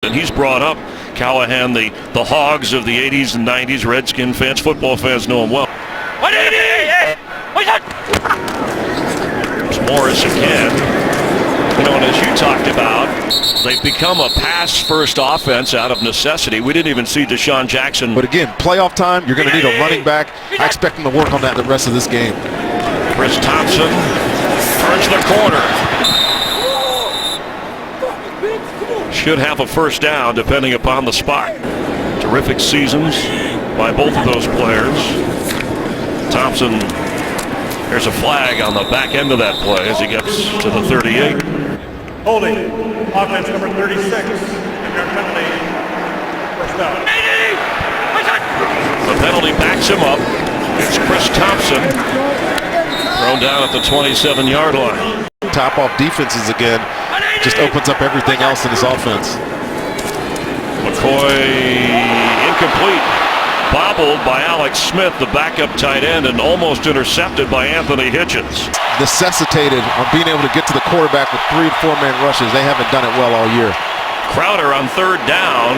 And he's brought up Callahan, the Hogs of the 80s and 90s. Redskin fans, football fans know him well. There's Morris again. You know, and as you talked about, they've become a pass-first offense out of necessity. We didn't even see Deshaun Jackson. But again, playoff time, you're going to need a running back. I expect him to work on that the rest of this game. Chris Thompson turns the corner. Should have a first down depending upon the spot. Terrific seasons by both of those players. Thompson, there's a flag on the back end of that play as he gets to the 38. Holding, offense number 36, and their penalty, first down. The penalty backs him up. It's Chris Thompson, thrown down at the 27-yard line. Top off defenses again, just opens up everything else in his offense. McCoy incomplete. Bobbled by Alex Smith, the backup tight end, and almost intercepted by Anthony Hitchens. Necessitated on being able to get to the quarterback with 3 and 4-man rushes. They haven't done it well all year. Crowder on third down.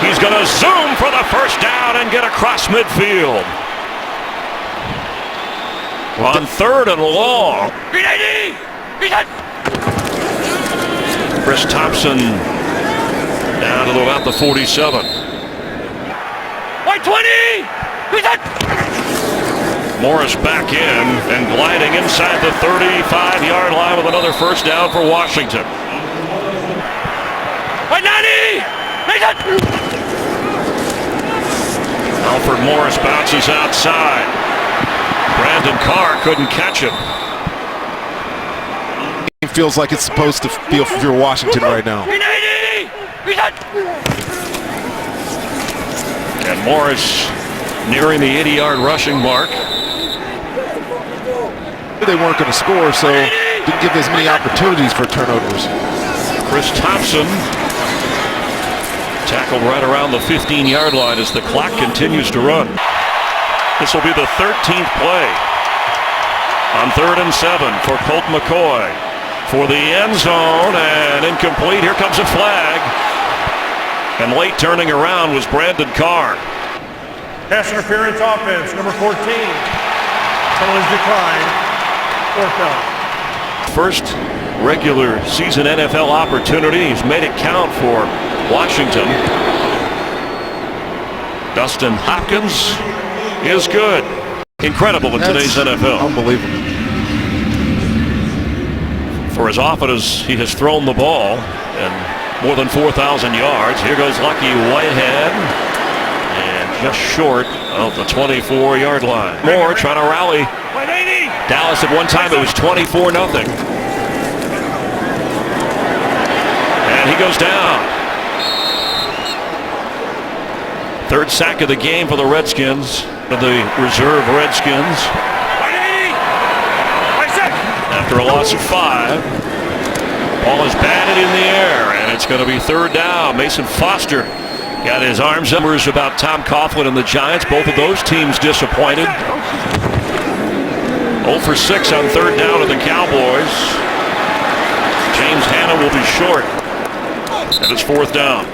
He's going to zoom for the first down and get across midfield. On third and long. Chris Thompson down to about the 47. 20! Morris back in and gliding inside the 35-yard line with another first down for Washington. Alfred Morris bounces outside. Brandon Carr couldn't catch him. It feels like it's supposed to feel if you're Washington right now. And Morris nearing the 80-yard rushing mark. They weren't going to score, so didn't give as many opportunities for turnovers. Chris Thompson tackled right around the 15-yard line as the clock continues to run. This will be the 13th play on 3rd and 7 for Colt McCoy for the end zone, and incomplete. Here comes a flag. And late turning around was Brandon Carr. Pass interference offense, number 14. Penalties declined. Fourth down. First regular season NFL opportunity. He's made it count for Washington. Dustin Hopkins is good. Incredible in today's NFL. Unbelievable. For as often as he has thrown the ball, and more than 4,000 yards. Here goes Lucky Whitehead. And just short of the 24-yard line. Moore trying to rally. Dallas at one time it was 24-0. And he goes down. Third sack of the game for the Redskins. The reserve Redskins. After a loss of 5. Ball is batted in the air, and it's going to be third down. Mason Foster got his arms up about Tom Coughlin and the Giants. Both of those teams disappointed. 0 for 6 on third down to the Cowboys. James Hanna will be short, and it's fourth down.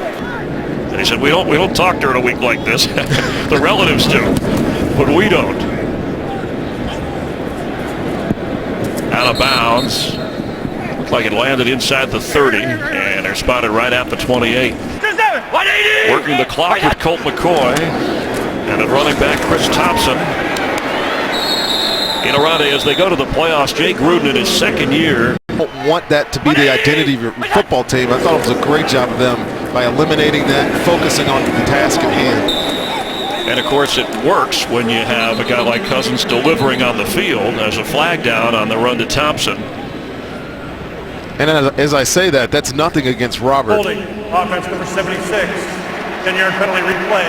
And he said, we don't talk during a week like this. The relatives do, but we don't. Out of bounds. Like it landed inside the 30, and they're spotted right at the 28. Working the clock with Colt McCoy, and at running back Chris Thompson. In Arade as they go to the playoffs. Jay Gruden in his second year. Don't want that to be the identity of your football team. I thought it was a great job of them by eliminating that and focusing on the task at hand. And of course it works when you have a guy like Cousins delivering on the field. As a flag down on the run to Thompson. And as I say that, that's nothing against Robert. Holding, offense number 76, 10-yard penalty replay,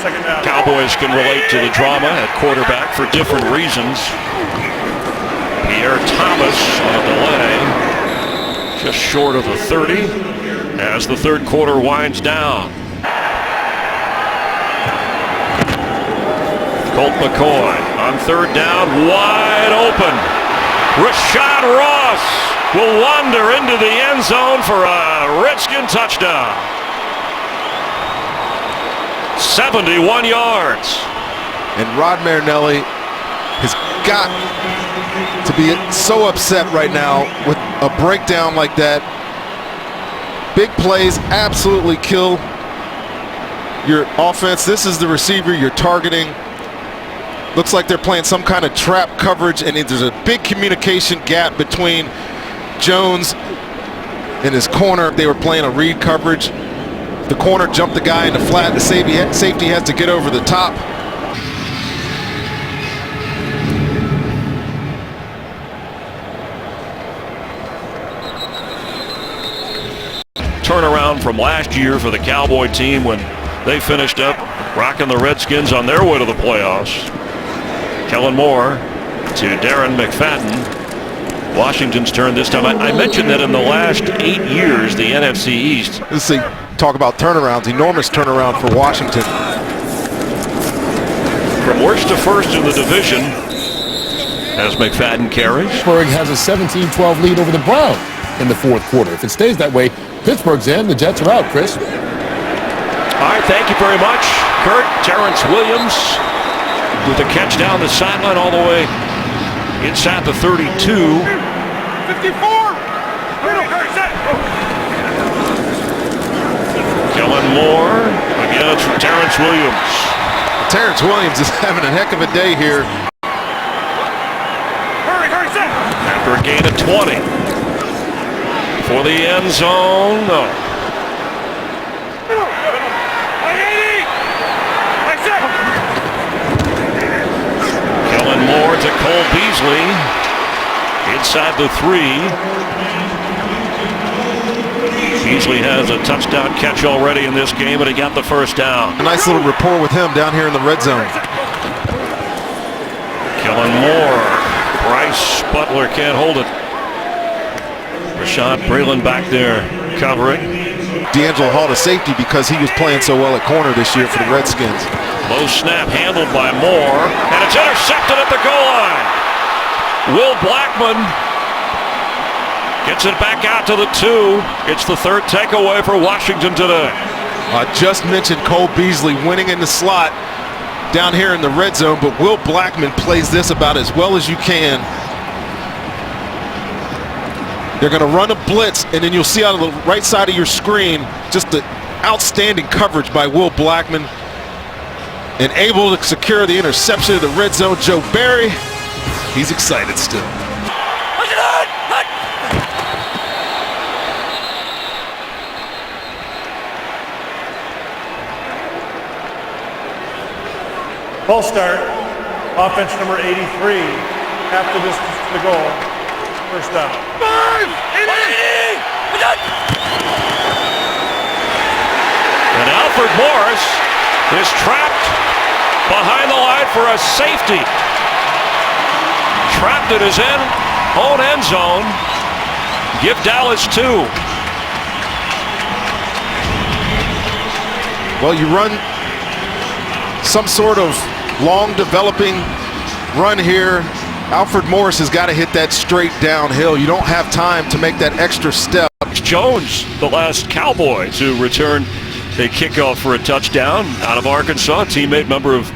second down. Cowboys can relate to the drama at quarterback for different reasons. Pierre Thomas on a delay, just short of the 30, as the third quarter winds down. Colt McCoy on third down, wide open. Rashad Ross will wander into the end zone for a Redskin touchdown. 71 yards. And Rod Marinelli has got to be so upset right now with a breakdown like that. Big plays absolutely kill your offense. This is the receiver you're targeting. Looks like they're playing some kind of trap coverage, and there's a big communication gap between Jones and his corner. They were playing a read coverage. The corner jumped the guy in the flat. The safety has to get over the top. Turnaround from last year for the Cowboy team when they finished up rocking the Redskins on their way to the playoffs. Kellen Moore to Darren McFadden. Washington's turn this time. I mentioned that in the last 8 years, the NFC East. Let's see, talk about turnarounds. Enormous turnaround for Washington. From worst to first in the division as McFadden carries. Pittsburgh has a 17-12 lead over the Browns in the fourth quarter. If it stays that way, Pittsburgh's in, the Jets are out, Chris. All right, thank you very much, Kurt. Terrence Williams with a catch down the sideline all the way inside the 32. 54. Kellen Moore against Terrence Williams. Terrence Williams is having a heck of a day here. After a gain of 20. For the end zone, no. Kellen Moore to Cole Beasley. Inside the 3. Beasley has a touchdown catch already in this game, and he got the first down. A nice little rapport with him down here in the red zone. Kellen Moore. Bryce Butler can't hold it. Rashad Breeland back there covering. D'Angelo Hall to safety because he was playing so well at corner this year for the Redskins. Low snap handled by Moore, and it's intercepted at the goal line. Will Blackman gets it back out to the 2. It's the third takeaway for Washington today. I just mentioned Cole Beasley winning in the slot down here in the red zone, but Will Blackman plays this about as well as you can. They're going to run a blitz, and then you'll see on the right side of your screen just the outstanding coverage by Will Blackman, and able to secure the interception of the red zone. Joe Barry, he's excited still. False start. Offense number 83. Half the distance to the goal. First down. And Alfred Morris is trapped behind the line for a safety. Trapped at his own end zone. Give Dallas 2. Well, you run some sort of long developing run here. Alfred Morris has got to hit that straight downhill. You don't have time to make that extra step. Jones, the last Cowboy to return a kickoff for a touchdown out of Arkansas, teammate member of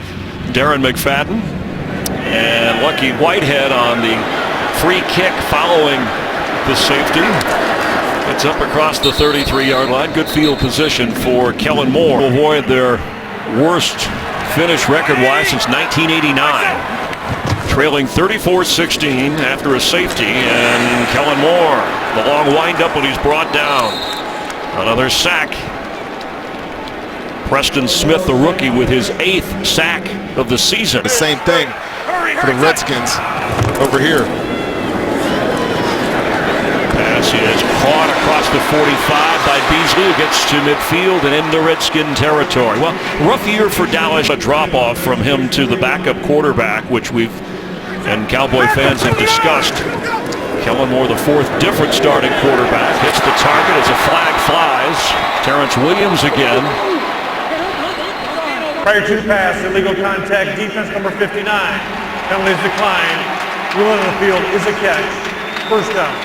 Darren McFadden. And Lucky Whitehead on the free kick following the safety. It's up across the 33-yard line. Good field position for Kellen Moore. Avoid their worst finish record-wise since 1989. Trailing 34-16 after a safety, and Kellen Moore, the long windup when he's brought down. Another sack. Preston Smith, the rookie, with his 8th sack of the season. The same thing for the Redskins over here. Pass is caught across the 45 by Beasley, who gets to midfield and into Redskin territory. Well, rough year for Dallas. A drop-off from him to the backup quarterback, which we've and Cowboy fans have discussed. Kellen Moore, the 4th different starting quarterback, hits the target as a flag flies. Terrence Williams again. Prior to the pass, illegal contact, defense number 59. Penalties declined. Rule on the field is a catch. First down.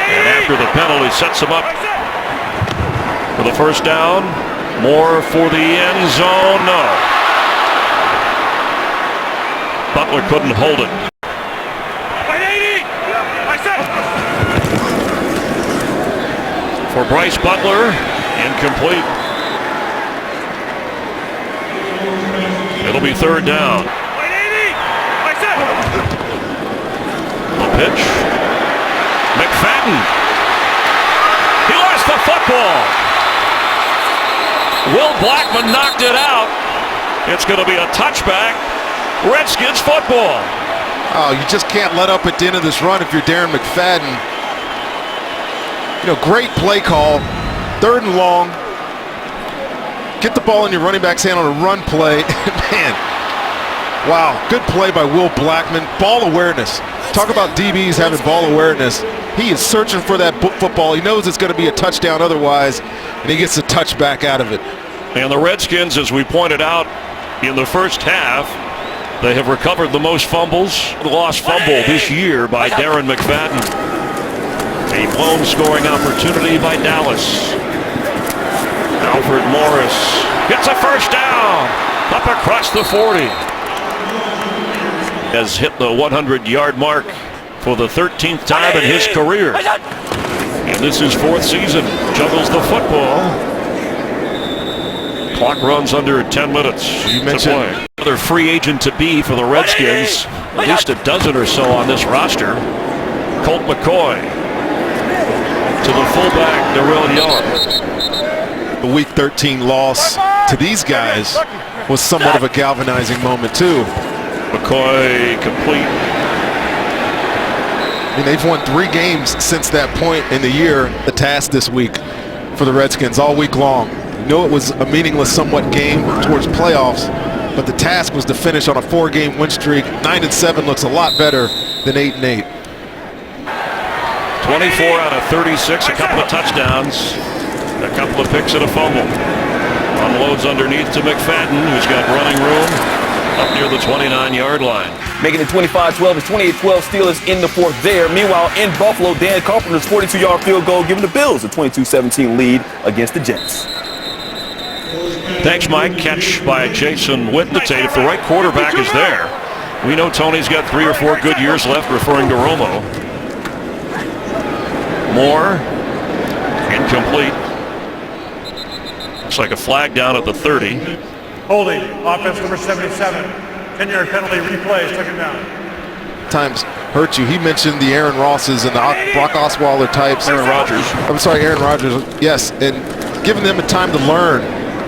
And after the penalty, sets him up for the first down. Moore for the end zone. No. Butler couldn't hold it. For Bryce Butler, incomplete. It'll be third down. The pitch. McFadden. He lost the football. Will Blackman knocked it out. It's going to be a touchback. Redskins football. Oh, you just can't let up at the end of this run if you're Darren McFadden. You know, great play call. 3rd and long. Get the ball in your running back's hand on a run play. Man, wow, good play by Will Blackman. Ball awareness. Talk about DBs having ball awareness. He is searching for that football. He knows it's going to be a touchdown otherwise, and he gets a touchback out of it. And the Redskins, as we pointed out in the first half, they have recovered the most fumbles. The lost fumble this year by Darren McFadden. A blown scoring opportunity by Dallas. Alfred Morris gets a first down up across the 40. Has hit the 100-yard mark for the 13th time in his career. And this is 4th season. Juggles the football. Clock runs under 10 minutes You to mentioned play. Another free agent to be for the Redskins. At least a dozen or so on this roster. Colt McCoy to the fullback, Darrell Young. The Week 13 loss to these guys was somewhat of a galvanizing moment too. McCoy complete. I mean, they've won 3 games since that point in the year. The task this week for the Redskins all week long. You know, it was a meaningless somewhat game towards playoffs, but the task was to finish on a 4-game win streak. 9-7 looks a lot better than 8-8. 24 out of 36, a couple of touchdowns, a couple of picks and a fumble. Unloads underneath to McFadden, who's got running room up near the 29-yard line. Making it 25-12. It's 28-12. Steelers in the 4th there. Meanwhile, in Buffalo, Dan Carpenter's 42-yard field goal giving the Bills a 22-17 lead against the Jets. Thanks, Mike. Catch by Jason Witten. If the right quarterback is there, we know Tony's got 3 or 4 good years left, referring to Romo. Moore, incomplete. Looks like a flag down at the 30. Holding, offense number 77. 10-yard penalty, replays, took him down. Times hurt you. He mentioned the Aaron Rosses and the Brock Osweiler types. Aaron Rodgers. I'm sorry, Aaron Rodgers. Yes, and giving them a time to learn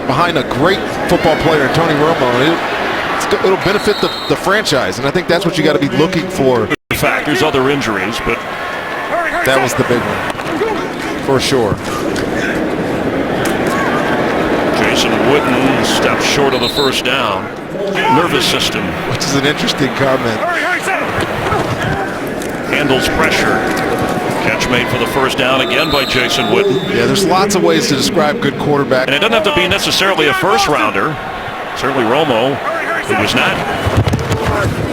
behind a great football player, Tony Romo. It'll benefit the franchise, and I think that's what you got to be looking for. In fact, there's other injuries, but that was the big one, for sure. Jason Witten steps short of the first down. Nervous system. Which is an interesting comment. Handles pressure. Catch made for the first down again by Jason Witten. Yeah, there's lots of ways to describe good quarterback. And it doesn't have to be necessarily a first rounder. Certainly Romo, who was not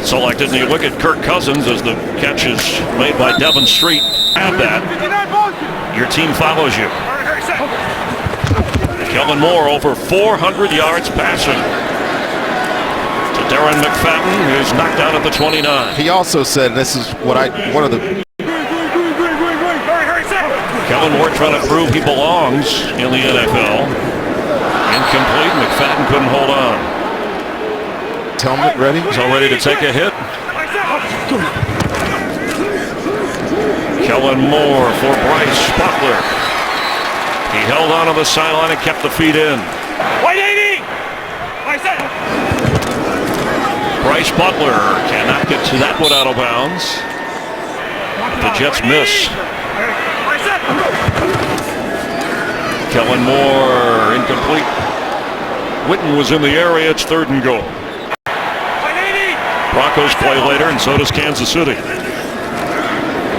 selected. And you look at Kirk Cousins as the catch is made by Devin Street. Have that. Your team follows you. Kellen Moore over 400 yards passing to Darren McFadden, who's knocked out at the 29. He also said, this is what one of the... Kellen Moore trying to prove he belongs in the NFL. Incomplete. McFadden couldn't hold on. Helmet ready? He's all ready to take a hit. Kellen Moore for Bryce Butler. He held on to the sideline and kept the feet in. Bryce Butler cannot get to that one out of bounds. The Jets miss. Kellen Moore incomplete. Witten was in the area. It's 3rd and goal. Broncos play later, and so does Kansas City.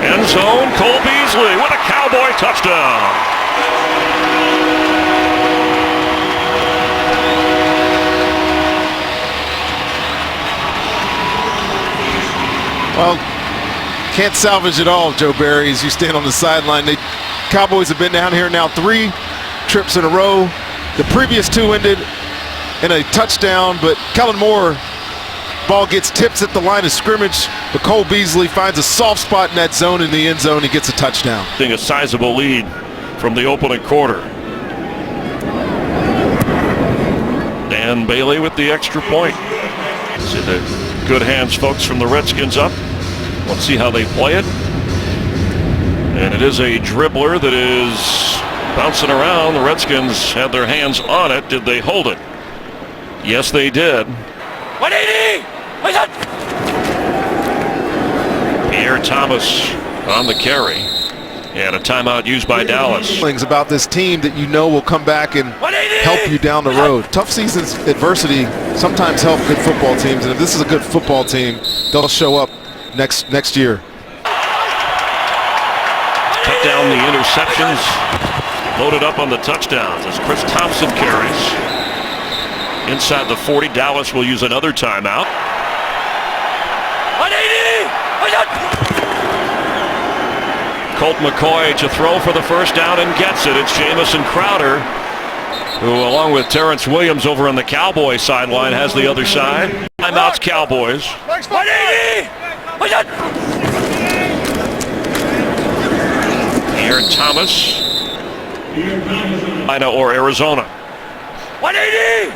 End zone, Cole Beasley with a Cowboy touchdown. Well, can't salvage it all, Joe Barry, as you stand on the sideline. The Cowboys have been down here now 3 trips in a row. The previous two ended in a touchdown, but Kellen Moore, ball gets tipped at the line of scrimmage, but Cole Beasley finds a soft spot in that zone in the end zone. He gets a touchdown. A sizable lead from the opening quarter. Dan Bailey with the extra point. See the good hands, folks, from the Redskins up. Let's see how they play it. And it is a dribbler that is bouncing around. The Redskins had their hands on it. Did they hold it? Yes, they did. 180! Pierre Thomas on the carry. And a timeout used by Dallas. Things about this team that you know will come back and help you down the road. Tough seasons, adversity sometimes help good football teams, and if this is a good football team, they'll show up next year. Cut down the interceptions. Loaded up on the touchdowns as Chris Thompson carries. Inside the 40, Dallas will use another timeout. 180! Colt McCoy to throw for the first down and gets it. It's Jamison Crowder, who along with Terrence Williams over on the Cowboys sideline has the other side. Timeouts Cowboys. 180! Pierre Thomas. Or Arizona. 180!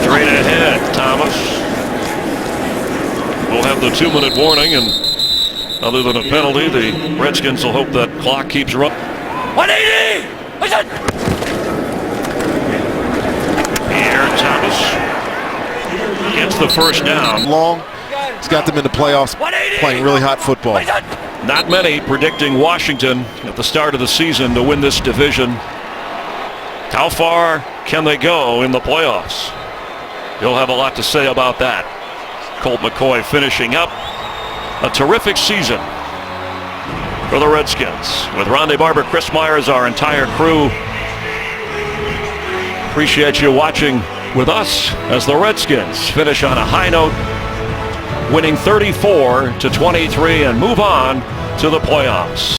Straight ahead, Thomas. We'll have the 2-minute warning, and other than a penalty, the Redskins will hope that clock keeps running. 180! Pierre Thomas gets the first down. Long, he's got them in the playoffs, playing really hot football. Not many predicting Washington at the start of the season to win this division. How far can they go in the playoffs? You'll have a lot to say about that. Colt McCoy finishing up a terrific season for the Redskins. With Rondé Barber, Chris Myers, our entire crew. Appreciate you watching with us as the Redskins finish on a high note, winning 34-23 and move on to the playoffs.